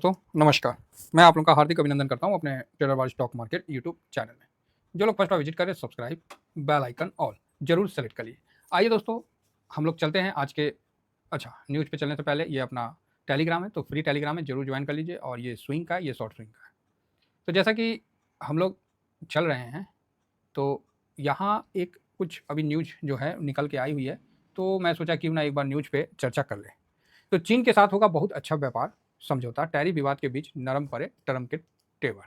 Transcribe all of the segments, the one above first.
दोस्तों, नमस्कार। मैं आप लोगों का हार्दिक अभिनंदन करता हूं अपने ट्रेडरबाज स्टॉक मार्केट यूट्यूब चैनल में। जो लोग फर्स्ट बार विजिट करें, सब्सक्राइब, बेल आइकन ऑल जरूर सेलेक्ट करिए। आइए दोस्तों, हम लोग चलते हैं आज के न्यूज़ पे चलने से पहले ये अपना टेलीग्राम है, तो फ्री टेलीग्राम है, जरूर ज्वाइन कर लीजिए। और ये स्विंग का, ये शॉर्ट स्विंग का है। तो जैसा कि हम लोग चल रहे हैं, तो यहाँ एक कुछ अभी न्यूज़ जो है निकल के आई हुई है, तो मैं सोचा क्यों ना एक बार न्यूज़ पे चर्चा कर लें। तो चीन के साथ होगा बहुत अच्छा व्यापार समझौता, टैरिफ विवाद के बीच नरम पड़े ट्रम्प के तेवर।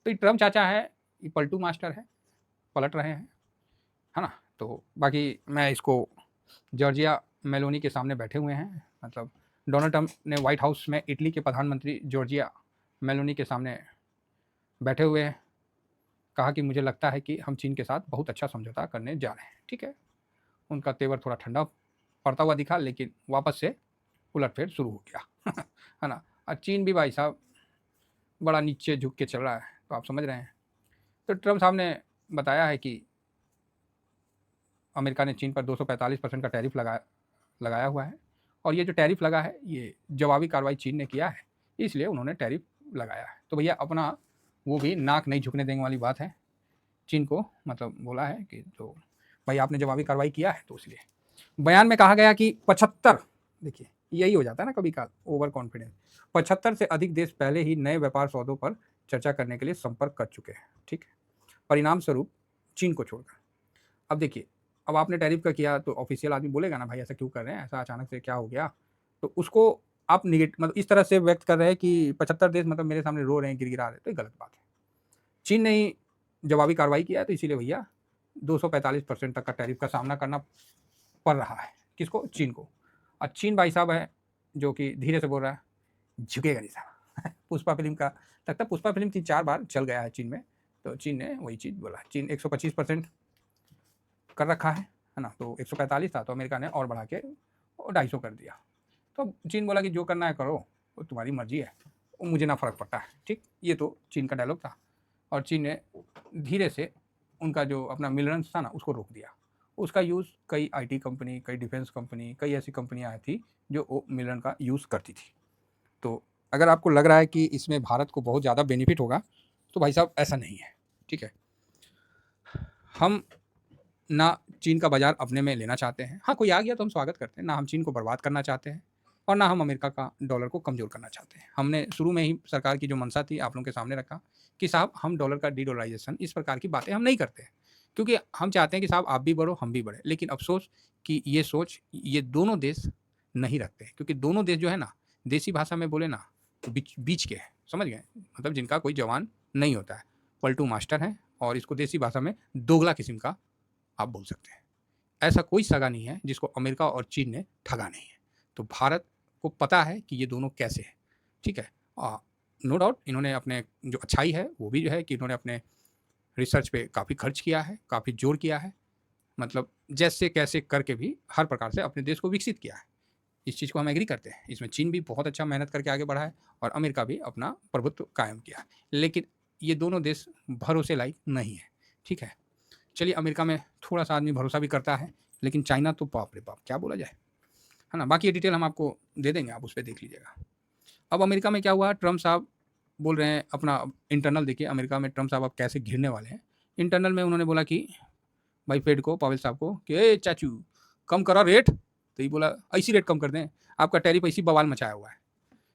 तो ये ट्रम्प चाचा है, ये पलटू मास्टर है, पलट रहे हैं, है ना। तो बाकी मैं इसको जॉर्जिया मेलोनी के सामने बैठे हुए हैं, मतलब डोनाल्ड ट्रम्प ने व्हाइट हाउस में इटली के प्रधानमंत्री जॉर्जिया मेलोनी के सामने बैठे हुए हैं, कहा कि मुझे लगता है कि हम चीन के साथ बहुत अच्छा समझौता करने जा रहे हैं। ठीक है, उनका तेवर थोड़ा ठंडा पड़ता हुआ दिखा, लेकिन वापस से उलटफेर शुरू हो गया है ना। और चीन भी भाई साहब बड़ा नीचे झुक के चल रहा है, तो आप समझ रहे हैं। तो ट्रम्प साहब ने बताया है कि अमेरिका ने चीन पर 245% का टैरिफ लगाया हुआ है, और ये जो टैरिफ लगा है ये जवाबी कार्रवाई चीन ने किया है, इसलिए उन्होंने टैरिफ लगाया है। तो भैया अपना वो भी नाक नहीं झुकने देने वाली बात है, चीन को मतलब बोला है कि तो भाई आपने जवाबी कार्रवाई किया है, तो इसलिए बयान में कहा गया कि 75, देखिए यही हो जाता है ना कभी काल ओवर कॉन्फिडेंस, 75 से अधिक देश पहले ही नए व्यापार सौदों पर चर्चा करने के लिए संपर्क कर चुके हैं। ठीक है, परिणाम स्वरूप चीन को छोड़कर। अब देखिए, अब आपने टैरिफ का किया तो ऑफिशियल आदमी बोलेगा ना भाई ऐसा क्यों कर रहे हैं, ऐसा अचानक से क्या हो गया। तो उसको आप निगेटिव मतलब इस तरह से व्यक्त कर रहे हैं कि 75 देश मतलब मेरे सामने रो रहे हैं, गिड़गिड़ा रहे हैं, तो ये गलत बात है। चीन ने ही जवाबी कार्रवाई किया है, तो इसीलिए भैया 245% तक का टैरिफ का सामना करना पड़ रहा है। किसको? चीन को। और चीन भाई साहब है जो कि धीरे से बोल रहा है, झुकेगा नहीं साहब पुष्पा फिल्म का लगता है, पुष्पा फिल्म 3-4 बार चल गया है चीन में, तो चीन ने वही चीज़ बोला। चीन 125% कर रखा है ना, तो 145 था, तो अमेरिका ने और बढ़ा के 250 कर दिया। तो चीन बोला कि जो करना है करो, वो तुम्हारी मर्जी है, वो मुझे ना फ़र्क पड़ता है। ठीक, ये तो चीन का डायलॉग था। और चीन ने धीरे से उनका जो अपना मिलरेंस था ना, उसको रोक दिया। उसका यूज़ कई आईटी कंपनी, कई डिफेंस कंपनी, कई ऐसी कंपनियां आई थी जो वो मिलरन का यूज़ करती थी। तो अगर आपको लग रहा है कि इसमें भारत को बहुत ज़्यादा बेनिफिट होगा, तो भाई साहब ऐसा नहीं है। ठीक है, हम ना चीन का बाज़ार अपने में लेना चाहते हैं, हाँ कोई आ गया तो हम स्वागत करते हैं, ना हम चीन को बर्बाद करना चाहते हैं, और ना हम अमेरिका का डॉलर को कमज़ोर करना चाहते हैं। हमने शुरू में ही सरकार की जो मंशा थी आप लोगों के सामने रखा कि साहब हम डॉलर का डी-डॉलराइजेशन, इस प्रकार की बातें हम नहीं करते हैं, क्योंकि हम चाहते हैं कि साहब आप भी बढ़ो, हम भी बढ़े। लेकिन अफ़सोस कि ये सोच ये दोनों देश नहीं रखते हैं, क्योंकि दोनों देश जो है ना, देसी भाषा में बोले ना, बीच बीच के हैं, समझ गए? मतलब जिनका कोई जवान नहीं होता है, पलटू मास्टर हैं, और इसको देसी भाषा में दोगला किस्म का आप बोल सकते हैं। ऐसा कोई सगा नहीं है जिसको अमेरिका और चीन ने ठगा नहीं है। तो भारत को पता है कि ये दोनों कैसे हैं। ठीक है, नो डाउट इन्होंने अपने जो अच्छाई है वो भी जो है कि इन्होंने अपने रिसर्च पे काफ़ी खर्च किया है, काफ़ी जोर किया है, मतलब जैसे कैसे करके भी हर प्रकार से अपने देश को विकसित किया है। इस चीज़ को हम एग्री करते हैं। इसमें चीन भी बहुत अच्छा मेहनत करके आगे बढ़ा है, और अमेरिका भी अपना प्रभुत्व कायम किया है। लेकिन ये दोनों देश भरोसे लायक नहीं है। ठीक है, चलिए अमेरिका में थोड़ा-सा आदमी भरोसा भी करता है, लेकिन चाइना तो बाप रे बाप! क्या बोला जाए, है ना? बाकी ये डिटेल हम आपको दे देंगे, आप उस पे देख लीजिएगा। अब अमेरिका में क्या हुआ, ट्रम्प साहब बोल रहे हैं अपना इंटरनल देखिए, अमेरिका में ट्रम्प साहब अब कैसे घिरने वाले हैं। इंटरनल में उन्होंने बोला कि भाई फेड को, पावेल साहब को कि ए चाचू कम करो रेट, तो ये बोला ऐसी रेट कम कर दें, आपका टैरिफ ऐसी बवाल मचाया हुआ है।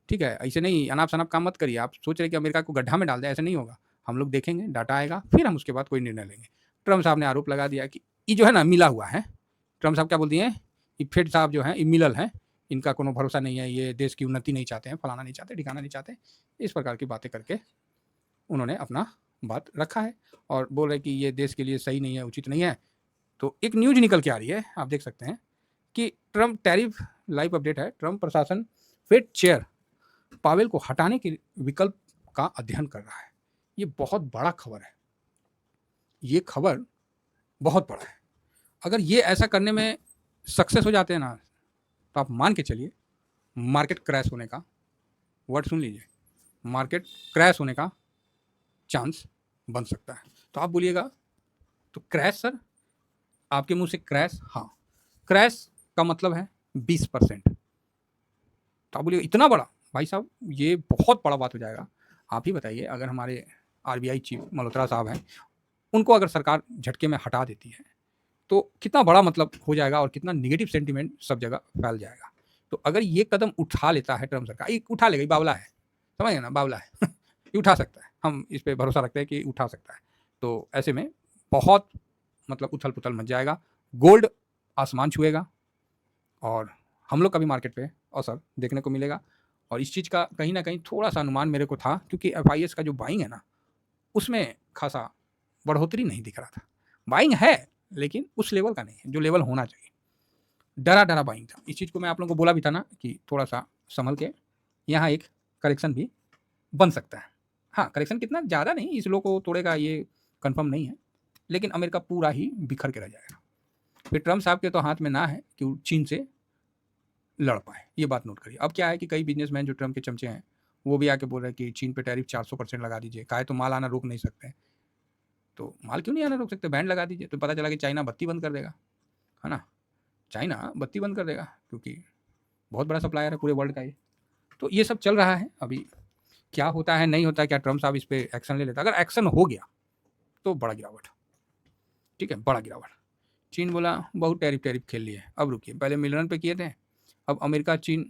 ठीक है, ऐसे नहीं अनाप-शनाप काम मत करिए, आप सोच रहे हैं कि अमेरिका को गड्ढा में डाल दें, ऐसा नहीं होगा। हम लोग देखेंगे, डाटा आएगा, फिर हम उसके बाद कोई निर्णय लेंगे। ट्रम्प साहब ने आरोप लगा दिया कि ये जो है ना मिला हुआ है। ट्रम्प साहब क्या बोल दिए हैं, ये फेड साहब जो हैं ये मिलल हैं, इनका कोनो भरोसा नहीं है, ये देश की उन्नति नहीं चाहते हैं, फलाना नहीं चाहते, ठिकाना नहीं चाहते। इस प्रकार की बातें करके उन्होंने अपना बात रखा है, और बोल रहे कि ये देश के लिए सही नहीं है, उचित नहीं है। तो एक न्यूज़ निकल के आ रही है, आप देख सकते हैं कि ट्रम्प टैरिफ लाइव अपडेट है, ट्रम्प प्रशासन फेड चेयर पावेल को हटाने के विकल्प का अध्ययन कर रहा है। ये बहुत बड़ा खबर है, ये खबर बहुत बड़ा है। अगर ये ऐसा करने में सक्सेस हो जाते हैं ना, तो आप मान के चलिए मार्केट क्रैश होने का, वर्ड सुन लीजिए, मार्केट क्रैश होने का चांस बन सकता है। तो आप बोलिएगा तो क्रैश सर, आपके मुंह से क्रैश, हाँ क्रैश का मतलब है 20%। तो आप बोलिए इतना बड़ा, भाई साहब ये बहुत बड़ा बात हो जाएगा। आप ही बताइए, अगर हमारे आरबीआई चीफ मल्होत्रा साहब हैं, उनको अगर सरकार झटके में हटा देती है, तो कितना बड़ा मतलब हो जाएगा और कितना नेगेटिव सेंटिमेंट सब जगह फैल जाएगा। तो अगर ये कदम उठा लेता है ट्रम्प सरकार, ये उठा लेगा, ये बावला है, समझ गए ना, बावला है ये उठा सकता है, हम इस पे भरोसा रखते हैं कि उठा सकता है। तो ऐसे में बहुत मतलब उथल-पुथल मच जाएगा, गोल्ड आसमान छुएगा और हम लोग का भी मार्केट पे असर देखने को मिलेगा। और इस चीज़ का कहीं न कहीं थोड़ा-सा अनुमान मेरे को था, क्योंकि एफआईएस का जो बाइंग है ना, उसमें खासा बढ़ोतरी नहीं दिख रहा था। बाइंग है, लेकिन उस लेवल का नहीं है, जो लेवल होना चाहिए। डरा-डरा बाइंग था। इस चीज़ को मैं आप लोगों को बोला भी था ना कि थोड़ा-सा संभल के, यहाँ एक करेक्शन भी बन सकता है। हाँ, करेक्शन कितना ज़्यादा नहीं, इस लो को तोड़ेगा ये कन्फर्म नहीं है, लेकिन अमेरिका पूरा ही बिखर के रह जाएगा। फिर ट्रम्प साहब के तो हाथ में ना है कि वो चीन से लड़ पाए, ये बात नोट करिए। अब क्या है कि कई बिजनेसमैन जो ट्रम्प के चमचे हैं, वो भी आके बोल रहे हैं कि चीन पे टैरिफ 400% लगा दीजिए, काहे तो माल आना रोक नहीं सकते। तो माल क्यों नहीं आना रोक सकते, बैंड लगा दीजिए। तो पता चला कि चाइना बत्ती बंद कर देगा, है ना, चाइना बत्ती बंद कर देगा, क्योंकि बहुत बड़ा सप्लायर है पूरे वर्ल्ड का ये। तो ये सब चल रहा है। अभी क्या होता है नहीं होता है, क्या ट्रम्प साहब इस पर एक्शन ले लेता, अगर एक्शन हो गया तो बड़ा गिरावट, ठीक है, बड़ा गिरावट। चीन बोला बहुत टैरिफ टैरिफ खेल लिए, अब रुकिए, पहले मिलरन पे किए थे, अब अमेरिका चीन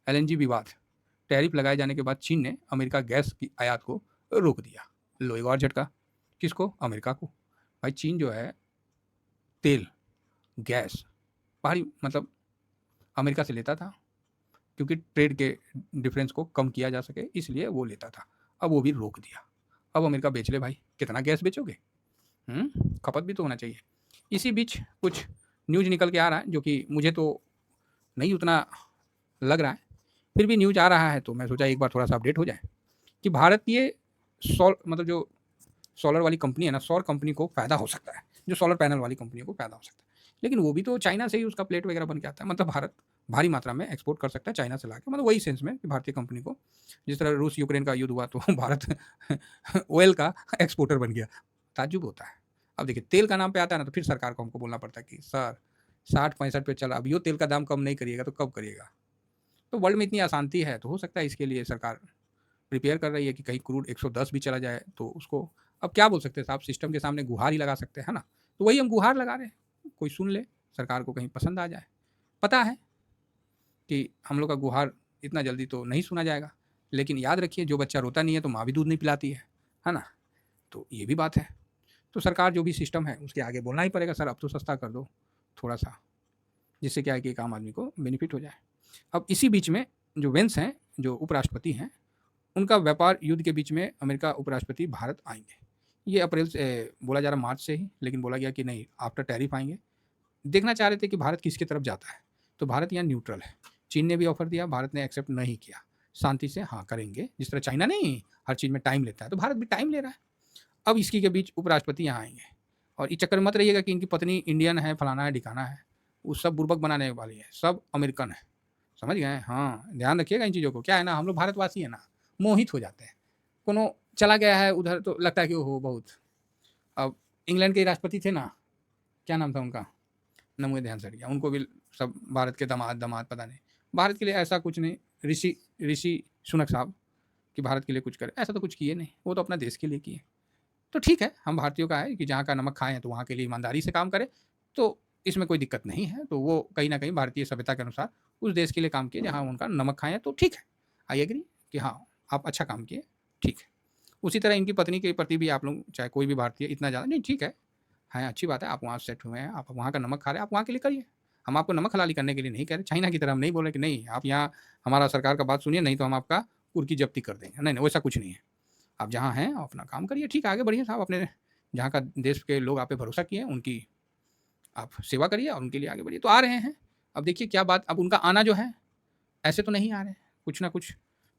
एलएनजी विवाद, टैरिफ लगाए जाने के बाद चीन ने अमेरिका गैस की आयात को रोक दिया। लो एक और झटका, किसको, अमेरिका को। भाई चीन जो है तेल गैस बाहरी मतलब अमेरिका से लेता था, क्योंकि ट्रेड के डिफरेंस को कम किया जा सके, इसलिए वो लेता था। अब वो भी रोक दिया, अब अमेरिका बेच ले भाई, कितना गैस बेचोगे, खपत भी तो होना चाहिए। इसी बीच कुछ न्यूज़ निकल के आ रहा है, जो कि मुझे तो नहीं उतना लग रहा है, फिर भी न्यूज़ आ रहा है, तो मैं सोचा एक बार थोड़ा सा अपडेट हो जाए कि भारतीय मतलब जो सोलर वाली कंपनी है ना, सौर कंपनी को फ़ायदा हो सकता है, जो सोलर पैनल वाली कंपनी को फ़ायदा हो सकता है। लेकिन वो भी तो चाइना से ही उसका प्लेट वगैरह बन के आता है, मतलब भारत भारी मात्रा में एक्सपोर्ट कर सकता है चाइना से लाके, मतलब वही सेंस में कि भारतीय कंपनी को, जिस तरह रूस यूक्रेन का युद्ध हुआ तो भारत ऑयल का एक्सपोर्टर बन गया, ताज्जुब होता है। अब देखिए तेल का नाम पे आता है ना, तो फिर सरकार को हमको बोलना पड़ता है कि सर 60-65 पे चला, अब यो तेल का दाम कम नहीं करिएगा तो कब करिएगा। तो वर्ल्ड में इतनी अशांति है, तो हो सकता है इसके लिए सरकार प्रिपेयर कर रही है कि कहीं क्रूड 110 भी चला जाए तो उसको, अब क्या बोल सकते हैं साहब, सिस्टम के सामने गुहार ही लगा सकते हैं, है ना। तो वही हम गुहार लगा रहे हैं, कोई सुन ले, सरकार को कहीं पसंद आ जाए। पता है कि हम लोग का गुहार इतना जल्दी तो नहीं सुना जाएगा, लेकिन याद रखिए जो बच्चा रोता नहीं है तो माँ भी दूध नहीं पिलाती है ना। तो ये भी बात है। तो सरकार जो भी सिस्टम है उसके आगे बोलना ही पड़ेगा, सर अब तो सस्ता कर दो थोड़ा सा, जिससे क्या है कि एक आम आदमी को बेनिफिट हो जाए। अब इसी बीच में जो वेंस हैं, जो उपराष्ट्रपति हैं, उनका व्यापार युद्ध के बीच में अमेरिका उपराष्ट्रपति भारत आएंगे। ये अप्रैल से बोला जा रहा मार्च से ही, लेकिन बोला गया कि नहीं आफ्टर टैरिफ आएंगे। देखना चाह रहे थे कि भारत किसकी तरफ जाता है, तो भारत यहाँ न्यूट्रल है। चीन ने भी ऑफर दिया, भारत ने एक्सेप्ट नहीं किया, शांति से हाँ करेंगे, जिस तरह चाइना नहीं हर चीज़ में टाइम लेता है, तो भारत भी टाइम ले रहा है। अब इसकी के बीच उपराष्ट्रपति यहाँ आएंगे, और इस चक्कर में मत रहिएगा कि इनकी पत्नी इंडियन है, फलाना है ढिकाना है, वो सब बुर्बक बनाने वाली है, सब अमेरिकन है, समझ गए। हाँ ध्यान रखिएगा इन चीज़ों को, क्या है ना, हम लोग भारतवासी है ना, मोहित हो जाते हैं। कोनो चला गया है उधर तो लगता है कि ओहो बहुत। अब इंग्लैंड के राष्ट्रपति थे ना, क्या नाम था उनका, ना मुझे ध्यान से हट गया, उनको भी सब भारत के दामाद दामाद पता नहीं। भारत के लिए ऐसा कुछ नहीं, ऋषि ऋषि सुनक साहब कि भारत के लिए कुछ करे, ऐसा तो कुछ किए नहीं, वो तो अपना देश के लिए किए। तो ठीक है, हम भारतीयों का है कि जहाँ का नमक खाएँ हैं तो वहाँ के लिए ईमानदारी से काम करें, तो इसमें कोई दिक्कत नहीं है। तो वो कहीं न कहीं भारतीय सभ्यता के अनुसार उस देश के लिए काम किए जहाँ उनका नमक खाएँ हैं, तो ठीक है। आई एग्री कि हाँ, आप अच्छा काम किए, ठीक है। उसी तरह इनकी पत्नी के प्रति भी आप लोग चाहे कोई भी भारतीय इतना ज़्यादा नहीं, ठीक है, अच्छी बात है, आप वहाँ सेट हुए हैं, आप वहाँ का नमक खा रहे हैं, आप वहाँ के लिए करिए। हम आपको नमक हलाली करने के लिए नहीं कह रहे, चाइना की तरह हम नहीं बोल रहे कि नहीं आप यहाँ हमारा सरकार का बात सुनिए, नहीं तो हम आपका कुर्की जब्ती कर देंगे। नहीं, नहीं वैसा कुछ नहीं है। आप जहाँ हैं अपना काम करिए, ठीक है, आगे बढ़िए साहब, अपने जहाँ का देश के लोग आप पे भरोसा किए हैं उनकी आप सेवा करिए और उनके लिए आगे बढ़िए। तो आ रहे हैं, अब देखिए क्या बात, अब उनका आना जो है ऐसे तो नहीं आ रहे हैं, कुछ ना कुछ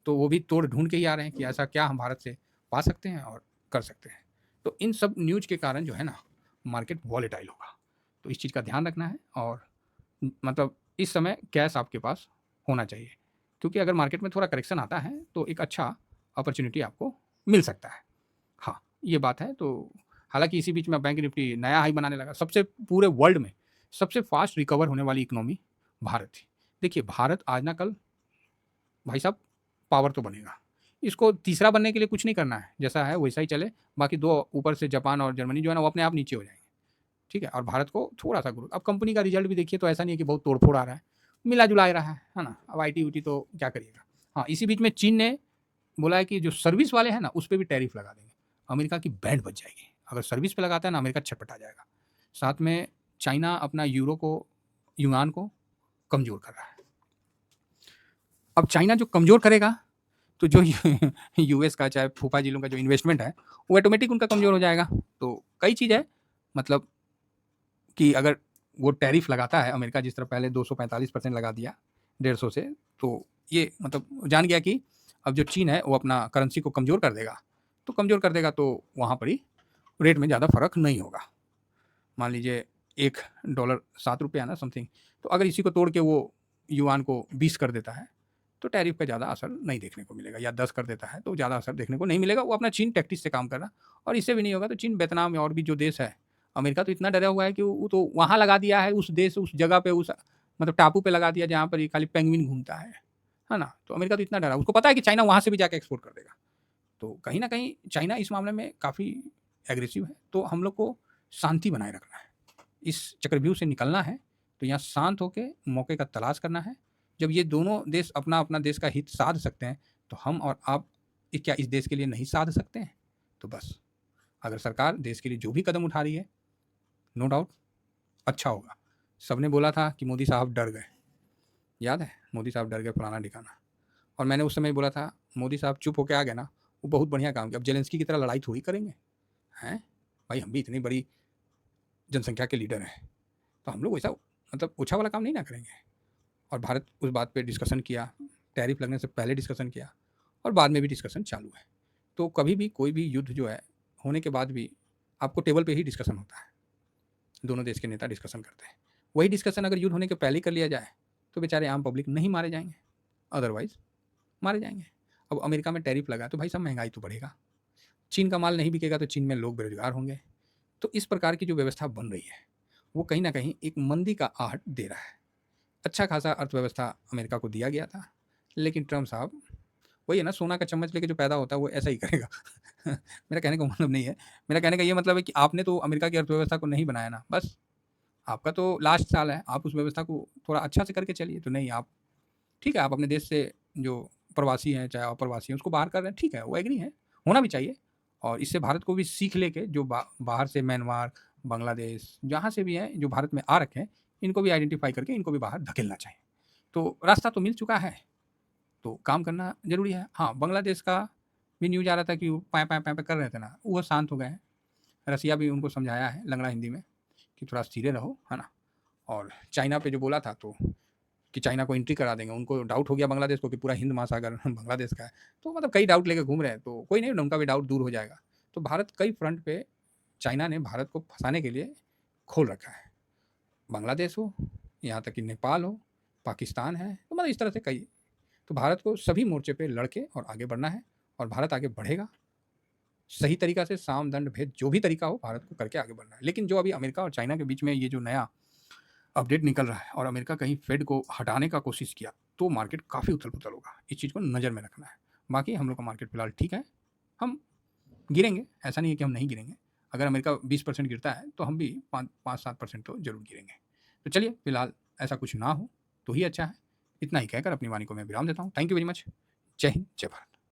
तो वो भी तोड़ ढूंढ के ही आ रहे हैं कि ऐसा क्या हम भारत से पा सकते हैं और कर सकते हैं। तो इन सब न्यूज़ के कारण जो है ना मार्केट वॉलेटाइल होगा, तो इस चीज़ का ध्यान रखना है। और मतलब इस समय कैश आपके पास होना चाहिए, क्योंकि अगर मार्केट में थोड़ा करेक्शन आता है तो एक अच्छा अपॉर्चुनिटी आपको मिल सकता है। हाँ, ये बात है। तो हालाँकि इसी बीच में बैंक निफ्टी नया हाई बनाने लगा, सबसे पूरे वर्ल्ड में सबसे फ़ास्ट रिकवर होने वाली इकोनॉमी भारत थी। देखिए भारत आज ना कल भाई साहब पावर तो बनेगा। इसको तीसरा बनने के लिए कुछ नहीं करना है, जैसा है वैसा ही चले, बाकी 2 ऊपर से जापान और जर्मनी जो है ना वो अपने आप नीचे हो जाएँगे, ठीक है? और भारत को थोड़ा-सा ग्रोथ, अब कंपनी का रिज़ल्ट भी देखिए तो ऐसा नहीं है कि बहुत तोड़-फोड़ आ रहा है, मिला-जुला रहा है ना? अब आईटी-ऊटी तो क्या करिएगा? हाँ, इसी बीच में चीन ने बोला है कि जो सर्विस वाले हैं ना, उस पे भी टैरिफ लगा देंगे। अमेरिका की बैंड बज जाएगी। अगर सर्विस पे लगाता है ना, अमेरिका छटपटा जाएगा। साथ में चाइना अपना यूरो को, युआन को कमज़ोर कर रहा है। अब चाइना जो कमज़ोर करेगा, तो जो यूएस का चाहे फूफा जी लोगों का जो इन्वेस्टमेंट है, वो ऑटोमेटिक उनका कमज़ोर हो जाएगा। तो कई चीज़ है, मतलब कि अगर वो टैरिफ लगाता है अमेरिका, जिस तरह पहले 245% लगा दिया 150 से, तो ये मतलब जान गया कि अब जो चीन है वो अपना करेंसी को कमज़ोर कर देगा, तो कमज़ोर कर देगा तो वहाँ पर ही रेट में ज़्यादा फ़र्क नहीं होगा। मान लीजिए $1 ₹7 है ना समथिंग, तो अगर इसी को तोड़ के वो युआन को 20 कर देता है, तो टैरिफ पे ज़्यादा असर नहीं देखने को मिलेगा, या 10 कर देता है तो ज़्यादा असर देखने को नहीं मिलेगा। वो अपना चीन टैक्टिस से काम कर रहा है, और इससे भी नहीं होगा तो चीन, वियतनाम और भी जो देश है, अमेरिका तो इतना डरा हुआ है कि वो तो वहाँ लगा दिया है, उस देश, उस जगह पे, उस मतलब टापू पे लगा दिया जहाँ पर ये खाली पेंगुइन घूमता है ना? तो अमेरिका तो इतना डरा, उसको पता है कि चाइना वहाँ से भी जाके एक्सपोर्ट कर देगा। तो कहीं न कहीं चाइना इस मामले में काफ़ी एग्रेसिव है, तो हम लोग को शांति बनाए रखना है। इस चक्रव्यूह से निकलना है, तो यहाँ शांत होके मौके का तलाश करना है। जब ये दोनों देश अपना-अपना देश का हित साध सकते हैं, तो हम और आप क्या इस देश के लिए नहीं साध सकते हैं? तो बस, अगर सरकार देश के लिए जो भी कदम उठा रही है, नो डाउट अच्छा होगा। सबने बोला था कि मोदी साहब डर गए, याद है? मोदी साहब डर गए फलाना-ढिकाना, और मैंने उस समय बोला था, मोदी साहब चुप होके आ गए ना, वो बहुत बढ़िया काम किया। अब ज़ेलेंस्की की तरह लड़ाई थोड़ी करेंगे, हैं? भाई हम भी इतनी बड़ी जनसंख्या के लीडर हैं, तो हम लोग वैसा मतलब ओछा वाला काम नहीं ना करेंगे। और भारत उस बात पे डिस्कशन किया, टैरिफ लगने से पहले डिस्कशन किया, और बाद में भी डिस्कशन चालू है। तो कभी भी कोई भी युद्ध जो है, होने के बाद भी आपको टेबल पे ही डिस्कशन होता है। दोनों देश के नेता डिस्कशन करते हैं। वही डिस्कशन अगर युद्ध होने के पहले ही कर लिया जाए, तो बेचारे आम पब्लिक नहीं मारे जाएँगे, अदरवाइज़ मारे जाएँगे। अब अमेरिका में टैरिफ लगा तो भाई साहब महँगाई तो बढ़ेगा। चीन का माल नहीं बिकेगा तो चीन में लोग बेरोज़गार होंगे। तो इस प्रकार की जो व्यवस्था बन रही है, वो कहीं न कहीं एक मंदी का आहट दे रहा है। अच्छा खासा अर्थव्यवस्था अमेरिका को दिया गया था, लेकिन ट्रम्प साहब, वही है ना, सोना का चम्मच लेके जो पैदा होता है वो ऐसा ही करेगा। मेरा कहने का मतलब नहीं है, मेरा कहने का ये मतलब है कि आपने तो अमेरिका की अर्थव्यवस्था को नहीं बनाया ना, बस आपका तो लास्ट साल है, आप उस व्यवस्था को थोड़ा अच्छा से करके चलिए। तो नहीं, आप ठीक है, आप अपने देश से जो प्रवासी हैं, चाहे अप्रवासी हैं, उसको बाहर कर रहे हैं, ठीक है, वो एग्री है, होना भी चाहिए। और इससे भारत को भी सीख लेके जो बाहर से म्यांमार, बांग्लादेश, जहाँ से भी हैं, जो भारत में आ रखे हैं, इनको भी आइडेंटिफ़ाई करके इनको भी बाहर धकेलना चाहिए। तो रास्ता तो मिल चुका है, तो काम करना ज़रूरी है। हाँ, बांग्लादेश का भी न्यूज़ आ रहा था कि वो पैं, पैं, पैं, पैं कर रहे थे ना, वो शांत हो गए हैं। रसिया भी उनको समझाया है लंगड़ा हिंदी में कि थोड़ा स्थिर रहो, है ना? और चाइना पे जो बोला था, तो कि चाइना को एंट्री करा देंगे, उनको डाउट हो गया बांग्लादेश को कि पूरा हिंद महासागर बांग्लादेश का है। तो मतलब कई डाउट लेके घूम रहे हैं, तो कोई नहीं, उनका भी डाउट दूर हो जाएगा। तो भारत कई फ्रंट पे, चाइना ने भारत को फँसाने के लिए खोल रखा है। बांग्लादेश हो, यहाँ तक कि नेपाल हो, पाकिस्तान है, तो मतलब इस तरह से कई। तो भारत को सभी मोर्चे पे लड़ के और आगे बढ़ना है, और भारत आगे बढ़ेगा। सही तरीका से साम, दंड, भेद जो भी तरीका हो, भारत को करके आगे बढ़ना है। लेकिन जो अभी अमेरिका और चाइना के बीच में ये जो नया अपडेट निकल रहा है, और अमेरिका कहीं फेड को हटाने का कोशिश किया, तो मार्केट काफ़ी उथल-पुथल होगा। इस चीज़ को नज़र में रखना है। बाकी हम लोग का मार्केट फिलहाल ठीक है। हम गिरेंगे, ऐसा नहीं है कि हम नहीं गिरेंगे। अगर अमेरिका 20% गिरता है, तो हम भी 5-7% तो ज़रूर गिरेंगे। तो चलिए, फिलहाल ऐसा कुछ ना हो तो ही अच्छा है। इतना ही कहकर अपनी वाणी को मैं विराम देता हूँ। Thank you very much. जय हिंद, जय भारत।